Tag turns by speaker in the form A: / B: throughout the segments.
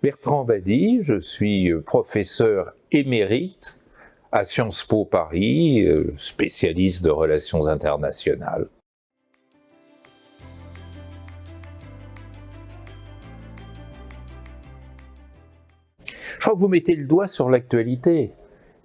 A: Bertrand Badi, je suis professeur émérite à Sciences Po Paris, spécialiste de relations internationales. Je crois que vous mettez le doigt sur l'actualité.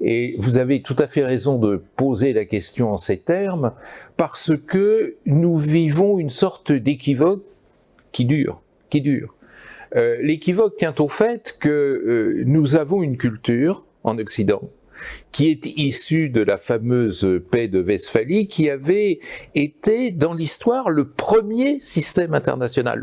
A: Et vous avez tout à fait raison de poser la question en ces termes, parce que nous vivons une sorte d'équivoque qui dure. L'équivoque tient au fait que nous avons une culture en Occident qui est issue de la fameuse paix de Westphalie, qui avait été dans l'histoire le premier système international.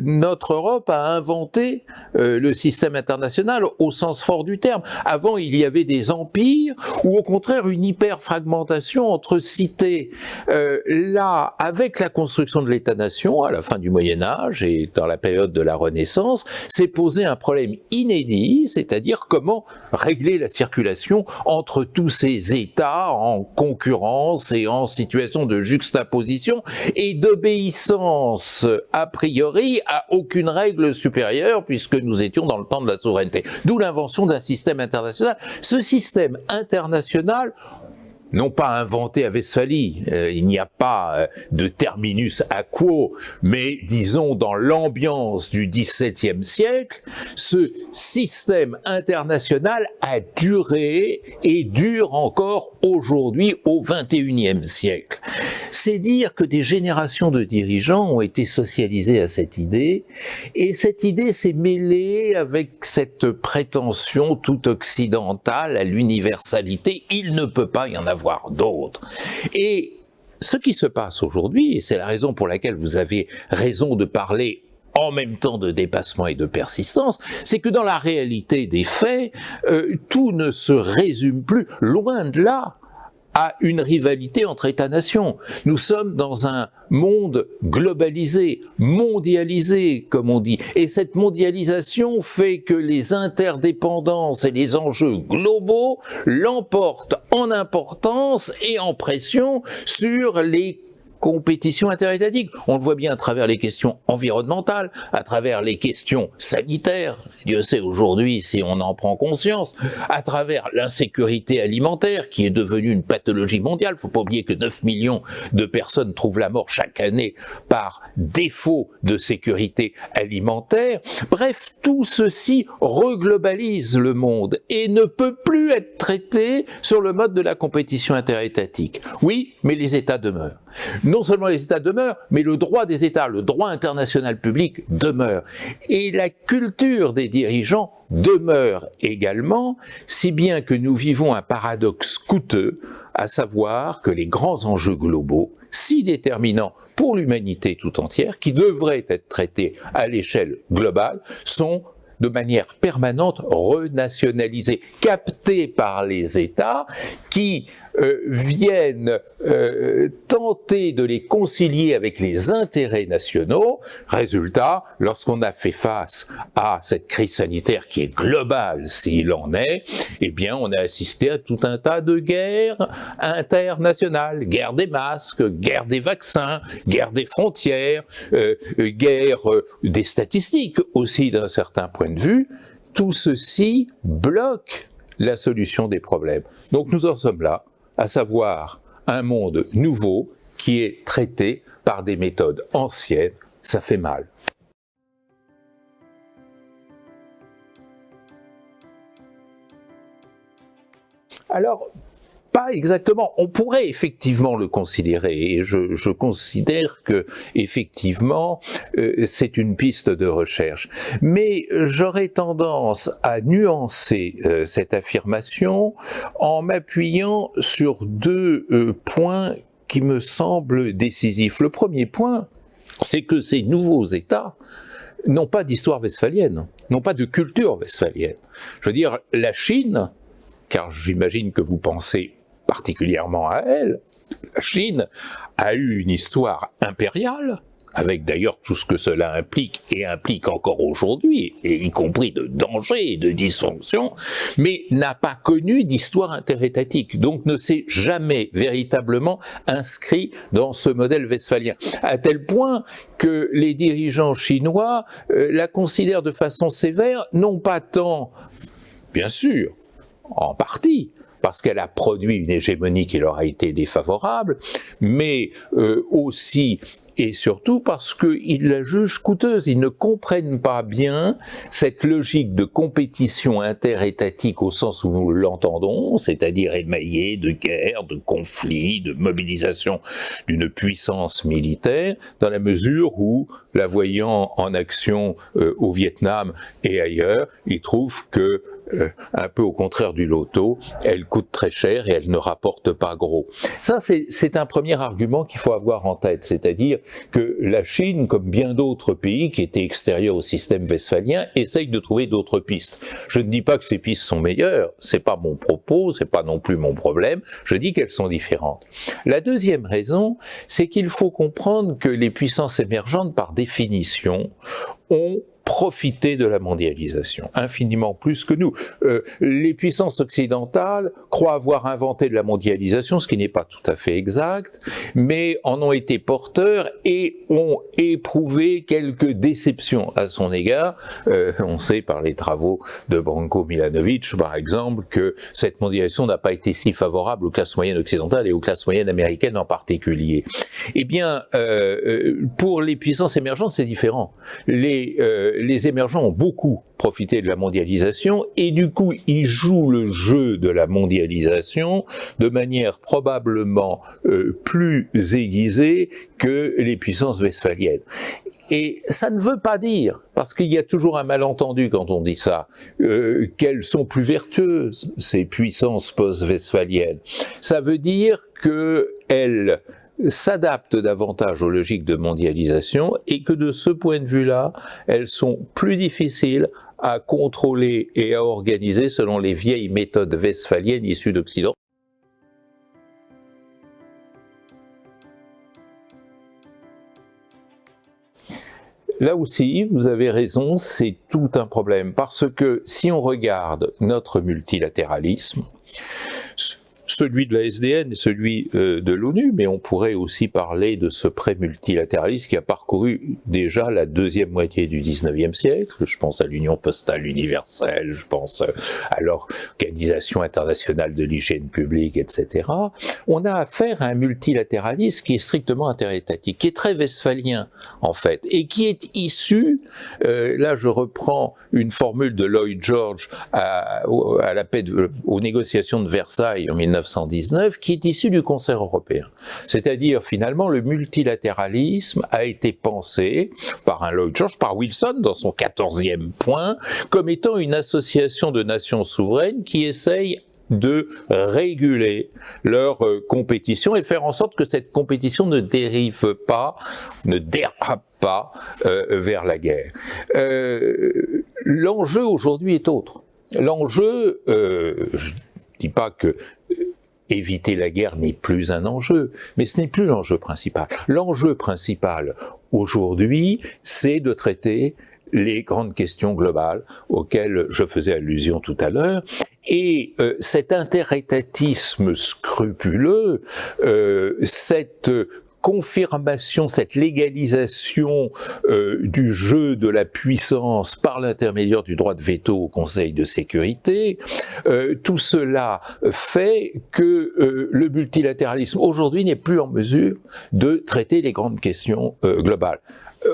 A: Notre Europe a inventé le système international au sens fort du terme. Avant, il y avait des empires, ou au contraire une hyper-fragmentation entre cités. Là, avec la construction de l'État-nation, à la fin du Moyen-Âge et dans la période de la Renaissance, s'est posé un problème inédit, c'est-à-dire comment régler la circulation entre tous ces États en concurrence et en situation de juxtaposition et d'obéissance a priori à aucune règle supérieure, puisque nous étions dans le temps de la souveraineté. D'où l'invention d'un système international. Ce système international, non pas inventé à Westphalie, il n'y a pas de terminus à quo, mais disons dans l'ambiance du XVIIe siècle, ce système international a duré et dure encore aujourd'hui au XXIe siècle. C'est dire que des générations de dirigeants ont été socialisés à cette idée, et cette idée s'est mêlée avec cette prétention tout occidentale à l'universalité. Il ne peut pas y en avoir d'autres. Et ce qui se passe aujourd'hui, et c'est la raison pour laquelle vous avez raison de parler en même temps de dépassement et de persistance, c'est que dans la réalité des faits, tout ne se résume plus, loin de là, à une rivalité entre États-nations. Nous sommes dans un monde globalisé, mondialisé, comme on dit. Et cette mondialisation fait que les interdépendances et les enjeux globaux l'emportent en importance et en pression sur les compétition interétatique. On le voit bien à travers les questions environnementales, à travers les questions sanitaires, Dieu sait aujourd'hui si on en prend conscience, à travers l'insécurité alimentaire qui est devenue une pathologie mondiale. Faut pas oublier que 9 millions de personnes trouvent la mort chaque année par défaut de sécurité alimentaire. Bref, tout ceci reglobalise le monde et ne peut plus être traité sur le mode de la compétition interétatique. Oui, mais les États demeurent. Non seulement les États demeurent, mais le droit des États, le droit international public demeure. Et la culture des dirigeants demeure également, si bien que nous vivons un paradoxe coûteux, à savoir que les grands enjeux globaux, si déterminants pour l'humanité tout entière, qui devraient être traités à l'échelle globale, sont de manière permanente renationalisés, captés par les États qui viennent tenter de les concilier avec les intérêts nationaux. Résultat, lorsqu'on a fait face à cette crise sanitaire qui est globale s'il en est, eh bien on a assisté à tout un tas de guerres internationales, guerre des masques, guerre des vaccins, guerre des frontières, guerre des statistiques aussi d'un certain point de vue. Tout ceci bloque la solution des problèmes. Donc nous en sommes là, à savoir un monde nouveau qui est traité par des méthodes anciennes. Ça fait mal. Alors, pas exactement. On pourrait effectivement le considérer, et je considère que effectivement c'est une piste de recherche. Mais j'aurais tendance à nuancer cette affirmation en m'appuyant sur deux points qui me semblent décisifs. Le premier point, c'est que ces nouveaux États n'ont pas d'histoire westphalienne, n'ont pas de culture westphalienne. Je veux dire, la Chine, car j'imagine que vous pensez particulièrement à elle, la Chine a eu une histoire impériale avec d'ailleurs tout ce que cela implique, et implique encore aujourd'hui, et y compris de dangers et de dysfonctions, mais n'a pas connu d'histoire interétatique, donc ne s'est jamais véritablement inscrit dans ce modèle westphalien, à tel point que les dirigeants chinois la considèrent de façon sévère, non pas tant, bien sûr, en partie, parce qu'elle a produit une hégémonie qui leur a été défavorable, mais aussi et surtout parce qu'ils la jugent coûteuse. Ils ne comprennent pas bien cette logique de compétition interétatique au sens où nous l'entendons, c'est-à-dire émaillée de guerres, de conflits, de mobilisation d'une puissance militaire, dans la mesure où, la voyant en action au Vietnam et ailleurs, ils trouvent que un peu au contraire du loto, elle coûte très cher et elle ne rapporte pas gros. Ça, c'est un premier argument qu'il faut avoir en tête, c'est-à-dire que la Chine, comme bien d'autres pays qui étaient extérieurs au système westphalien, essaye de trouver d'autres pistes. Je ne dis pas que ces pistes sont meilleures, c'est pas mon propos, c'est pas non plus mon problème, je dis qu'elles sont différentes. La deuxième raison, c'est qu'il faut comprendre que les puissances émergentes, par définition, ont profiter de la mondialisation, infiniment plus que nous. Les puissances occidentales croient avoir inventé de la mondialisation, ce qui n'est pas tout à fait exact, mais en ont été porteurs et ont éprouvé quelques déceptions à son égard. On sait par les travaux de Branko Milanovic, par exemple, que cette mondialisation n'a pas été si favorable aux classes moyennes occidentales et aux classes moyennes américaines en particulier. Eh bien, pour les puissances émergentes, c'est différent. Les émergents ont beaucoup profité de la mondialisation et du coup ils jouent le jeu de la mondialisation de manière probablement plus aiguisée que les puissances westphaliennes. Et ça ne veut pas dire, parce qu'il y a toujours un malentendu quand on dit ça, qu'elles sont plus vertueuses, ces puissances post-westphaliennes. Ça veut dire qu'elles s'adaptent davantage aux logiques de mondialisation et que de ce point de vue-là, elles sont plus difficiles à contrôler et à organiser selon les vieilles méthodes westphaliennes issues d'Occident. Là aussi, vous avez raison, c'est tout un problème, parce que si on regarde notre multilatéralisme, celui de la SDN et celui de l'ONU, mais on pourrait aussi parler de ce pré-multilatéralisme qui a parcouru déjà la deuxième moitié du XIXe siècle. Je pense à l'Union postale universelle, je pense à l'Organisation internationale de l'hygiène publique, etc. On a affaire à un multilatéralisme qui est strictement interétatique, qui est très westphalien en fait, et qui est issu, là je reprends une formule de Lloyd George à la paix aux négociations de Versailles en 1919, qui est issu du concert européen. C'est-à-dire, finalement, le multilatéralisme a été pensé par un Lloyd George, par Wilson, dans son 14e point, comme étant une association de nations souveraines qui essayent de réguler leur compétition et faire en sorte que cette compétition ne dérive pas, ne dérape pas vers la guerre. L'enjeu aujourd'hui est autre. L'enjeu, je ne dis pas que éviter la guerre n'est plus un enjeu, mais ce n'est plus l'enjeu principal. L'enjeu principal aujourd'hui, c'est de traiter les grandes questions globales auxquelles je faisais allusion tout à l'heure. Et cet interétatisme scrupuleux, cette confirmation, cette légalisation du jeu de la puissance par l'intermédiaire du droit de veto au Conseil de sécurité, tout cela fait que le multilatéralisme aujourd'hui n'est plus en mesure de traiter les grandes questions globales.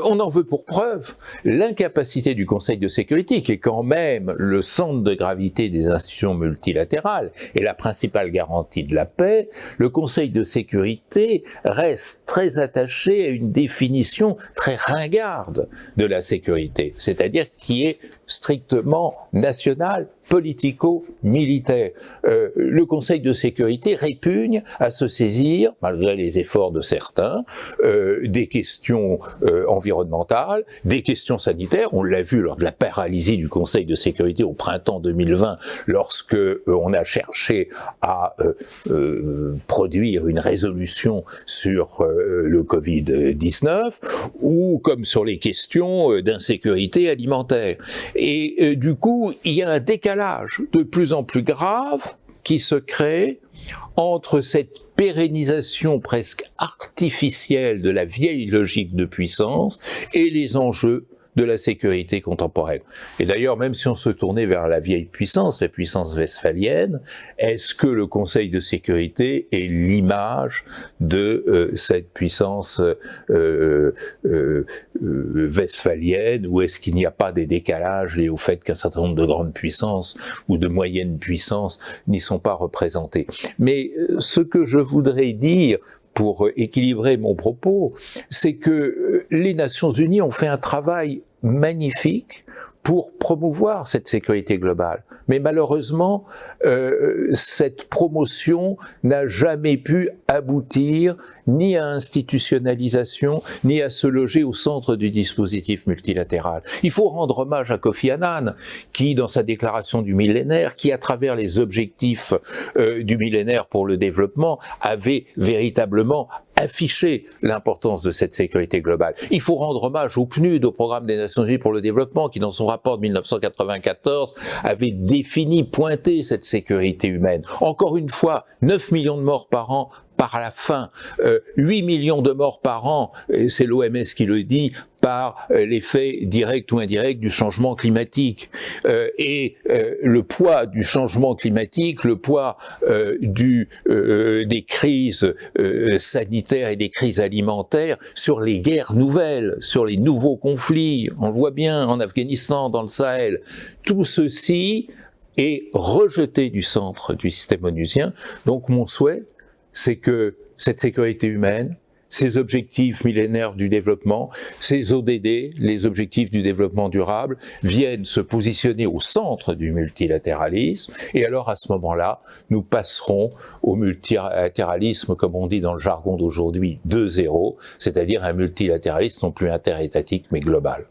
A: On en veut pour preuve l'incapacité du Conseil de sécurité, qui est quand même le centre de gravité des institutions multilatérales et la principale garantie de la paix. Le Conseil de sécurité reste très attaché à une définition très ringarde de la sécurité, c'est-à-dire qui est strictement nationale, politico-militaire. Le Conseil de sécurité répugne à se saisir, malgré les efforts de certains, des questions environnementales, des questions sanitaires. On l'a vu lors de la paralysie du Conseil de sécurité au printemps 2020, lorsque on a cherché à produire une résolution sur le Covid-19, ou comme sur les questions d'insécurité alimentaire. Et du coup, il y a un décalage de plus en plus grave qui se crée entre cette pérennisation presque artificielle de la vieille logique de puissance et les enjeux de la sécurité contemporaine. Et d'ailleurs, même si on se tournait vers la vieille puissance, la puissance westphalienne, est-ce que le Conseil de sécurité est l'image de cette puissance westphalienne, ou est-ce qu'il n'y a pas des décalages liés au fait qu'un certain nombre de grandes puissances ou de moyennes puissances n'y sont pas représentées? Mais ce que je voudrais dire pour équilibrer mon propos, c'est que les Nations Unies ont fait un travail magnifique pour promouvoir cette sécurité globale. Mais malheureusement, cette promotion n'a jamais pu aboutir ni à institutionnalisation, ni à se loger au centre du dispositif multilatéral. Il faut rendre hommage à Kofi Annan, qui, dans sa déclaration du millénaire, qui, à travers les objectifs du millénaire pour le développement, avait véritablement affiché l'importance de cette sécurité globale. Il faut rendre hommage au PNUD, au Programme des Nations Unies pour le développement, qui dans son rapport de 1994 avait défini, pointé cette sécurité humaine. Encore une fois, 9 millions de morts par an par la fin, 8 millions de morts par an, c'est l'OMS qui le dit, par l'effet direct ou indirect du changement climatique. Et le poids du changement climatique, le poids des crises sanitaires et des crises alimentaires sur les guerres nouvelles, sur les nouveaux conflits, on le voit bien en Afghanistan, dans le Sahel, tout ceci est rejeté du centre du système onusien. Donc mon souhait, c'est que cette sécurité humaine, ces objectifs millénaires du développement, ces ODD, les objectifs du développement durable, viennent se positionner au centre du multilatéralisme, et alors à ce moment-là, nous passerons au multilatéralisme, comme on dit dans le jargon d'aujourd'hui, 2.0, c'est-à-dire un multilatéralisme non plus interétatique mais global.